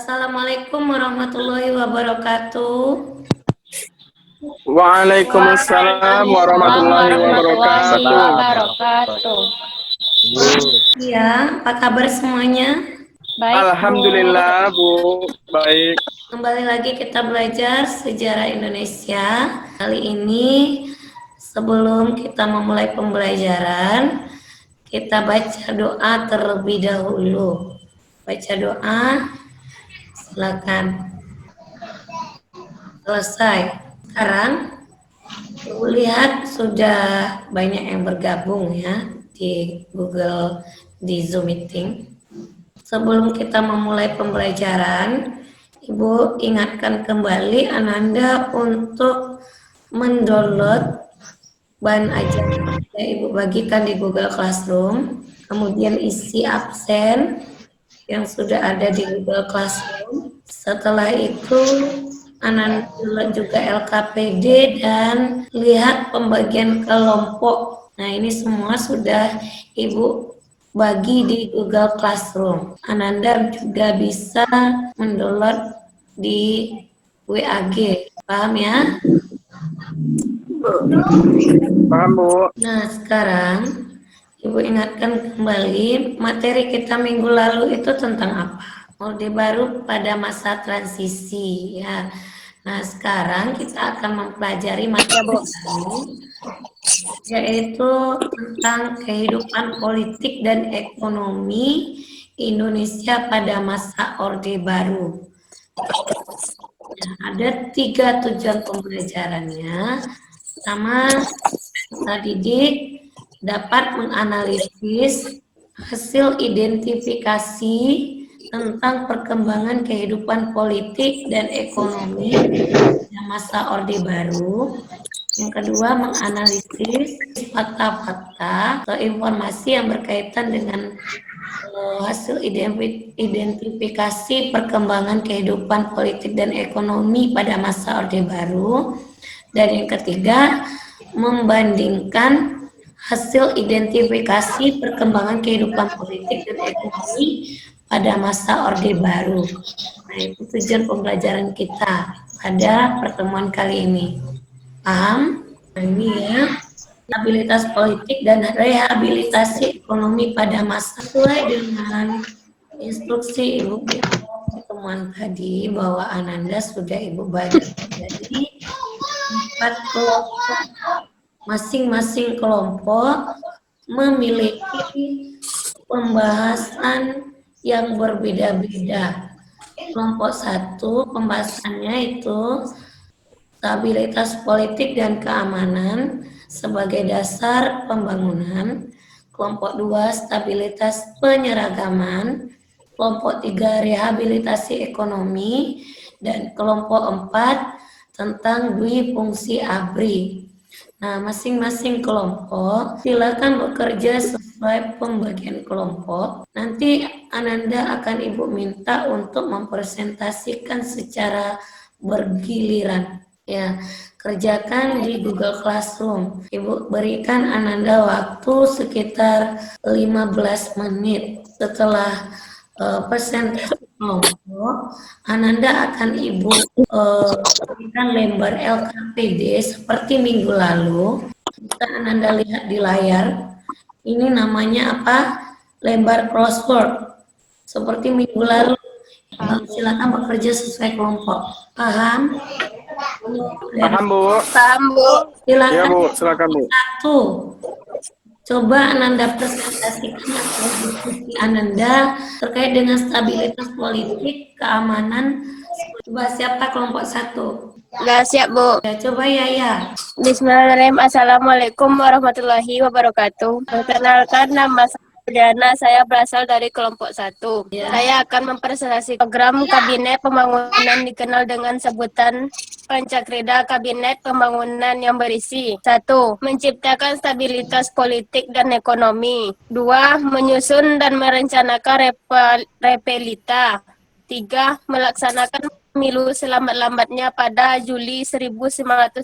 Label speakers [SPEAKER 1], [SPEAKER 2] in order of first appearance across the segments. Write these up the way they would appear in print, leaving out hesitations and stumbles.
[SPEAKER 1] Assalamualaikum warahmatullahi wabarakatuh.
[SPEAKER 2] Waalaikumsalam warahmatullahi wabarakatuh.
[SPEAKER 1] Ya, apa kabar semuanya?
[SPEAKER 3] Baik,
[SPEAKER 2] Alhamdulillah, Bu. Baik.
[SPEAKER 1] Kembali lagi kita belajar sejarah Indonesia. Kali ini sebelum kita memulai pembelajaran, kita baca doa terlebih dahulu. Baca doa, silakan. Selesai. Sekarang Ibu lihat sudah banyak yang bergabung ya di Google, di Zoom meeting. Sebelum kita memulai pembelajaran, Ibu ingatkan kembali Ananda untuk mendownload bahan ajaran yang Ibu bagikan di Google Classroom, kemudian isi absen yang sudah ada di Google Classroom. Setelah itu Ananda juga LKPD dan lihat pembagian kelompok. Nah, ini semua sudah Ibu bagi di Google Classroom. Ananda juga bisa mendownload di WAG. Paham ya?
[SPEAKER 2] Paham, Bu.
[SPEAKER 1] Nah, sekarang Ibu ingatkan kembali materi kita minggu lalu itu tentang apa? Orde Baru pada masa transisi ya. Nah, sekarang kita akan mempelajari materi baru, yaitu tentang kehidupan politik dan ekonomi Indonesia pada masa Orde Baru. Nah, ada 3 tujuan pembelajarannya. Pertama, peserta didik dapat menganalisis hasil identifikasi tentang perkembangan kehidupan politik dan ekonomi pada masa Orde Baru. Yang kedua, menganalisis fakta-fakta atau informasi yang berkaitan dengan hasil identifikasi perkembangan kehidupan politik dan ekonomi pada masa Orde Baru. Dan yang ketiga, membandingkan hasil identifikasi perkembangan kehidupan politik dan ekonomi pada masa Orde Baru. Nah, itu tujuan pembelajaran kita pada pertemuan kali ini. Paham? Nah, ini ya, stabilitas politik dan rehabilitasi ekonomi pada masa sesuai dengan instruksi Ibu di pertemuan tadi bahwa Ananda sudah Ibu bagi jadi 4 kelompok. Masing-masing kelompok memiliki pembahasan yang berbeda-beda. Kelompok 1 pembahasannya itu stabilitas politik dan keamanan sebagai dasar pembangunan. Kelompok 2 stabilitas penyeragaman. Kelompok 3 rehabilitasi ekonomi. Dan kelompok 4 tentang dwifungsi ABRI. Nah, masing-masing kelompok silakan bekerja sesuai pembagian kelompok. Nanti Ananda akan Ibu minta untuk mempresentasikan secara bergiliran. Ya, kerjakan di Google Classroom. Ibu berikan Ananda waktu sekitar 15 menit. Setelah presentasi kelompok, Ananda akan Ibu berikan lembar LKPD seperti minggu lalu. Bisa Ananda lihat di layar. Ini namanya apa? Lembar crossword. Seperti minggu lalu. Silakan bekerja sesuai kelompok. Paham?
[SPEAKER 2] Paham, Bu.
[SPEAKER 3] Paham, Bu.
[SPEAKER 1] Silakan.
[SPEAKER 2] Ya, Bu. Silakan, Bu.
[SPEAKER 1] 1. Coba Ananda presentasikan hasil diskusi Ananda terkait dengan stabilitas politik, keamanan. Coba siapa kelompok 1?
[SPEAKER 3] Sudah siap, Bu.
[SPEAKER 1] Ya, coba Yaya.
[SPEAKER 3] Bismillahirrahmanirrahim. Assalamualaikum warahmatullahi wabarakatuh. Perkenalkan, nama saya Diana, saya berasal dari kelompok 1.
[SPEAKER 1] Ya.
[SPEAKER 3] Saya akan mempresentasikan program Kabinet Pembangunan dikenal dengan sebutan Pancakrida Kabinet Pembangunan yang berisi 1. Menciptakan stabilitas politik dan ekonomi. 2. Menyusun dan merencanakan repelita. 3. Melaksanakan pemilu selamat-lambatnya pada Juli 1971.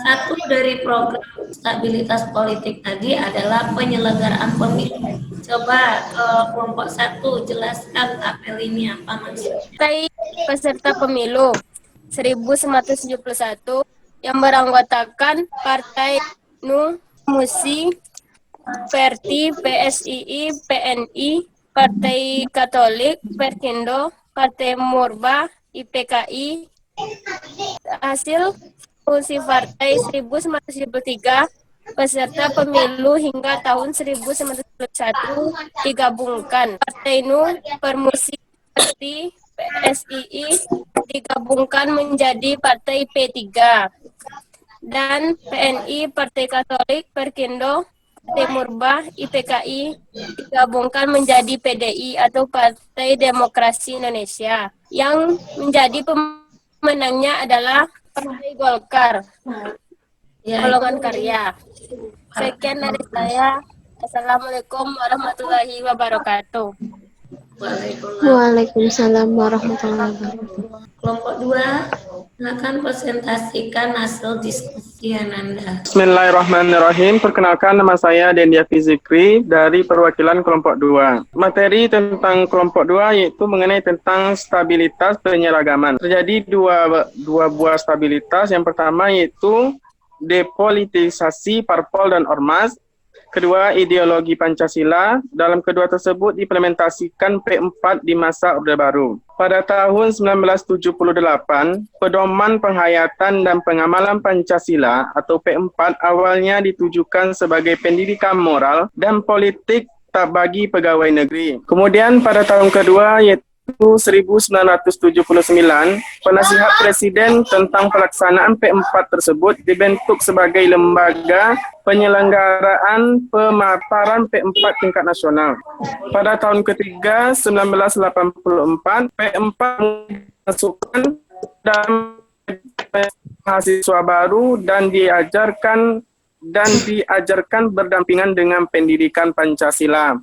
[SPEAKER 1] Satu dari program stabilitas politik tadi adalah penyelenggaraan pemilu. Coba kelompok 1 jelaskan tabel ini apa maksudnya.
[SPEAKER 3] Partai peserta pemilu 1971 yang beranggotakan Partai Nu, Musi, Perti, PSII, PNI, Partai Katolik, Perkindo, Partai Murba, IPKI. Hasil fungsi partai 1973 peserta pemilu hingga tahun 1991 digabungkan. Partai Nu, Permusi, Perti, PSII digabungkan menjadi Partai P3 dan PNI, Partai Katolik, Perkindo, Partai Murba, IPKI digabungkan menjadi PDI atau Partai Demokrasi Indonesia. Yang menjadi pemenangnya adalah Partai Golkar, golongan karya. Sekian dari saya. Assalamualaikum warahmatullahi wabarakatuh.
[SPEAKER 4] Waalaikumsalam warahmatullahi wabarakatuh.
[SPEAKER 1] Kelompok 2, silakan presentasikan hasil diskusi Ananda.
[SPEAKER 2] Bismillahirrahmanirrahim. Perkenalkan, nama saya Dendia Fizikri dari perwakilan kelompok 2. Materi tentang kelompok 2 yaitu mengenai tentang stabilitas penyeragaman. Terjadi dua buah stabilitas. Yang pertama yaitu depolitisasi parpol dan ormas. Kedua, ideologi Pancasila. Dalam kedua tersebut diimplementasikan P4 di masa Orde Baru. Pada tahun 1978, pedoman penghayatan dan pengamalan Pancasila atau P4 awalnya ditujukan sebagai pendidikan moral dan politik tak bagi pegawai negeri. Kemudian pada tahun kedua yaitu 1979, penasihat presiden tentang pelaksanaan P4 tersebut dibentuk sebagai lembaga penyelenggaraan pemaparan P4 tingkat nasional. Pada tahun ketiga, 1984, P4 dimasukkan dalam mahasiswa baru dan diajarkan berdampingan dengan pendidikan Pancasila.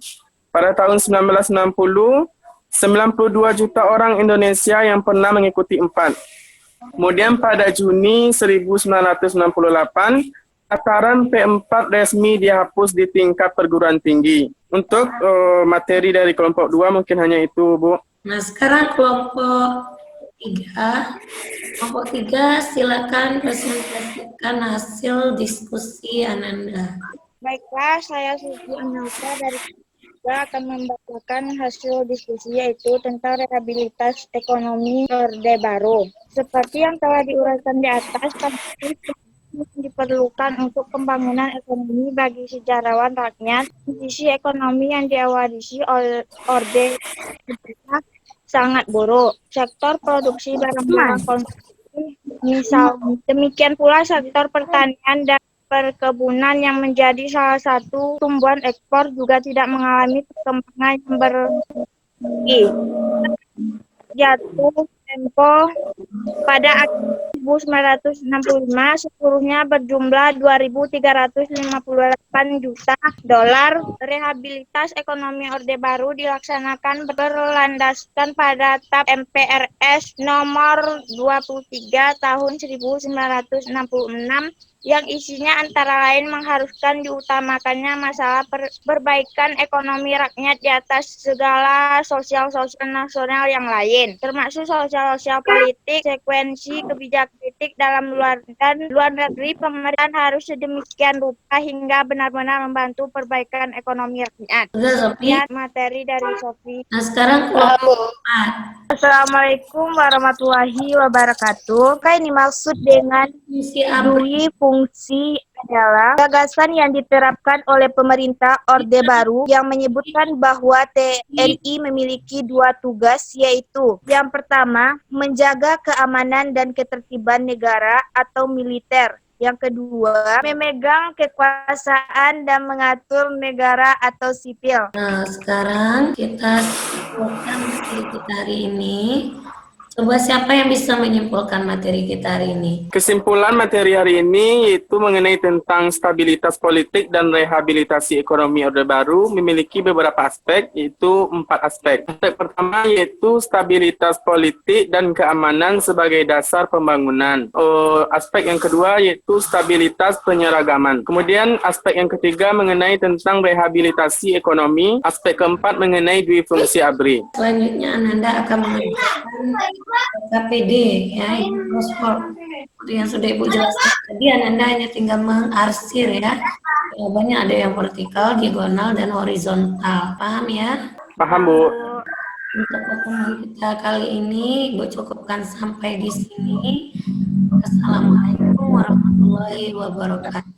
[SPEAKER 2] Pada tahun 1960, 92 juta orang Indonesia yang pernah mengikuti 4. Kemudian pada Juni 1968, tataran P4 resmi dihapus di tingkat perguruan tinggi. Untuk materi dari kelompok 2 mungkin hanya itu, Bu.
[SPEAKER 1] Nah, sekarang kelompok 3. Kelompok 3 silakan presentasikan hasil diskusi Ananda.
[SPEAKER 5] Baiklah, saya Suci Anelka dari juga akan membacakan hasil diskusi yaitu tentang rehabilitas ekonomi Orde Baru. Seperti yang telah diuraikan di atas, diperlukan untuk pembangunan ekonomi bagi sejarawan rakyat. Kondisi ekonomi yang diawarisi oleh Orde Baru sangat buruk. Sektor produksi barang-barang konsumsi, misal demikian pula sektor pertanian dan perkebunan yang menjadi salah satu tumbuhan ekspor juga tidak mengalami perkembangan yang bertinggi. Jatuh tempo pada 1965 seluruhnya berjumlah 2.358 juta dolar. Rehabilitas ekonomi Orde Baru dilaksanakan berlandaskan pada TAP MPRS nomor 23 tahun 1966 yang isinya antara lain mengharuskan diutamakannya masalah perbaikan ekonomi rakyat di atas segala sosial-sosial nasional yang lain, termasuk sosial-sosial politik, sekuensi kebijakan politik dalam dan luar negeri. Pemerintahan harus sedemikian rupa hingga benar-benar membantu perbaikan ekonomi rakyat.
[SPEAKER 1] Sudah, Sofi.
[SPEAKER 5] Materi dari Sofi.
[SPEAKER 1] Nah, sekarang kelompok 4.
[SPEAKER 5] Assalamualaikum warahmatullahi wabarakatuh. Apa ini maksud dengan fungsi adalah gagasan yang diterapkan oleh pemerintah Orde Baru yang menyebutkan bahwa TNI memiliki 2 tugas, yaitu yang pertama, menjaga keamanan dan ketertiban negara atau militer. Yang kedua, memegang kekuasaan dan mengatur negara atau sipil.
[SPEAKER 1] Nah, sekarang kita sebutkan materi kita hari ini. Coba siapa yang bisa menyimpulkan materi kita hari ini?
[SPEAKER 2] Kesimpulan materi hari ini yaitu mengenai tentang stabilitas politik dan rehabilitasi ekonomi Orde Baru memiliki beberapa aspek, yaitu 4 aspek. Aspek pertama yaitu stabilitas politik dan keamanan sebagai dasar pembangunan. Aspek yang kedua yaitu stabilitas penyeragaman. Kemudian aspek yang ketiga mengenai tentang rehabilitasi ekonomi. Aspek keempat mengenai dui fungsi ABRI.
[SPEAKER 1] Selanjutnya Ananda akan mengajarkan KPD ya, Crossword. Seperti yang sudah Ibu jelaskan tadi, Ananda hanya tinggal mengarsir ya. Jawabannya ada yang vertikal, diagonal, dan horizontal. Paham ya?
[SPEAKER 2] Paham, Bu?
[SPEAKER 1] Untuk pertemuan kita kali ini, Ibu cukupkan sampai di sini. Assalamualaikum warahmatullahi wabarakatuh.